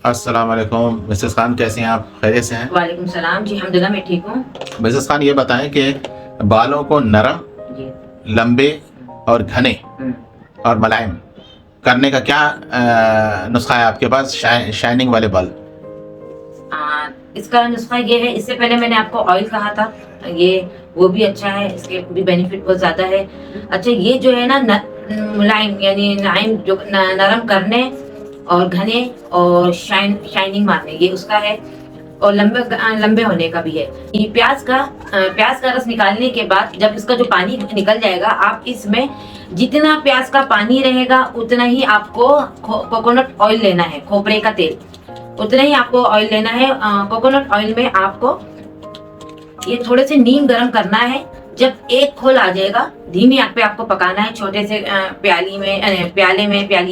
अस्सलाम वालेकुम मिसेस खान, कैसे हैं आप? खैरियत से हैं? वालेकुम सलाम जी, अल्हम्दुलिल्लाह मैं ठीक हूँ। मिसेस खान, ये बताएं कि बालों को नरम, जी। लंबे और घने हम्म। और मुलायम करने का क्या नुस्खा है आपके पास? शाइनिंग वाले बाल। इसका नुस्खा ये है, इससे पहले मैंने आपको ऑयल कहा था, ये वो भी अच्छा है, इसके भी बेनिफिट बहुत ज्यादा है। अच्छा, ये जो है ना मुलायम यानी नाइम जो नरम करने और घने और शाइनिंग मारने, ये उसका है। और लंबे लंबे होने का भी है। ये प्याज का रस निकालने के बाद जब इसका जो पानी निकल जाएगा, आप इसमें जितना प्याज का पानी रहेगा उतना ही आपको कोकोनट ऑयल लेना है, खोपरे का तेल उतना ही आपको ऑयल लेना है। कोकोनट ऑयल में आपको ये थोड़े से नीम गरम करना है। जब एक खोल आ जाएगा, धीमी आंच पे आपको पकाना है। छोटे से प्याली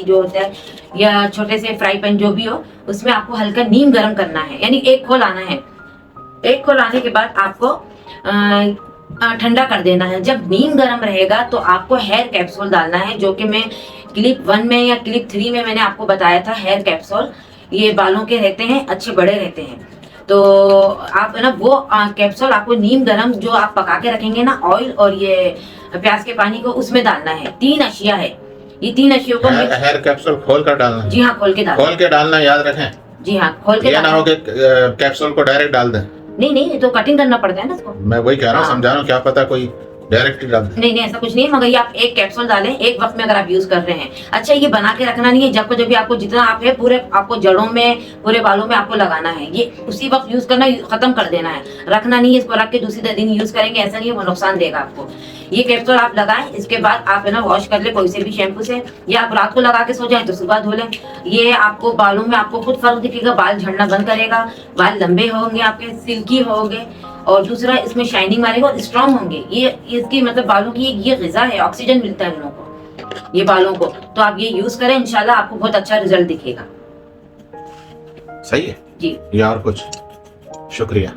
जो होता है या छोटे से फ्राई पैन जो भी हो, उसमें आपको हल्का नीम गरम करना है, यानी एक खोल आना है। एक खोल आने के बाद आपको ठंडा कर देना है। जब नीम गरम रहेगा तो आपको हेयर कैप्सूल डालना है, जो कि मैं क्लिप 1 में या क्लिप 3 में मैंने आपको बताया था। हेयर कैप्सूल ये बालों के रहते हैं, अच्छे बड़े रहते हैं। तो आप ना वो कैप्सूल आपको नीम गरम जो आप पका के रखेंगे ना, ऑयल और ये प्याज के पानी को, उसमें डालना है। 3 अशिया है, ये 3 अशियों को हेयर कैप्सूल खोल कर डालना है? जी हाँ, खोल के डालना, याद रखें। जी हाँ, खोल के ये ना हो कि कैप्सूल को डायरेक्ट डाल दें। नहीं, तो कटिंग करना पड़ता है ना इसको। मैं वही कह रहा हूँ, समझा रहा हूँ, क्या पता कोई डायरेक्ट ही डाल दे। नहीं, ऐसा कुछ नहीं है, मगर ये आप एक कैप्सूल डालें एक वक्त में, अगर आप यूज कर रहे हैं। अच्छा, ये बना के रखना नहीं है, जब भी आपको जितना आप है पूरे आपको जड़ों में, पूरे बालों में आपको लगाना है। ये उसी वक्त यूज करना, खत्म कर देना है, रखना नहीं है। इसको रख के दूसरे दिन यूज करेंगे, ऐसा नहीं है, वो नुकसान देगा आपको। ये कैप्सूल आप लगाएं, इसके बाद आप है ना वॉश कर ले कोई से भी शैम्पू से, या आप रात को लगा के सो जाए तो सुबह धो लें। ये आपको बालों में आपको खुद फर्क दिखेगा, बाल झड़ना बंद करेगा, बाल लंबे होंगे, आपके सिल्की होंगे। और दूसरा, इसमें शाइनिंग मारेगा और स्ट्रॉन्ग होंगे। ये इसकी मतलब बालों की ये ग़िज़ा है, ऑक्सीजन मिलता है इन लोगों को, ये बालों को। तो आप ये यूज करें, इंशाल्लाह आपको बहुत अच्छा रिजल्ट दिखेगा। सही है जी। या और कुछ? शुक्रिया।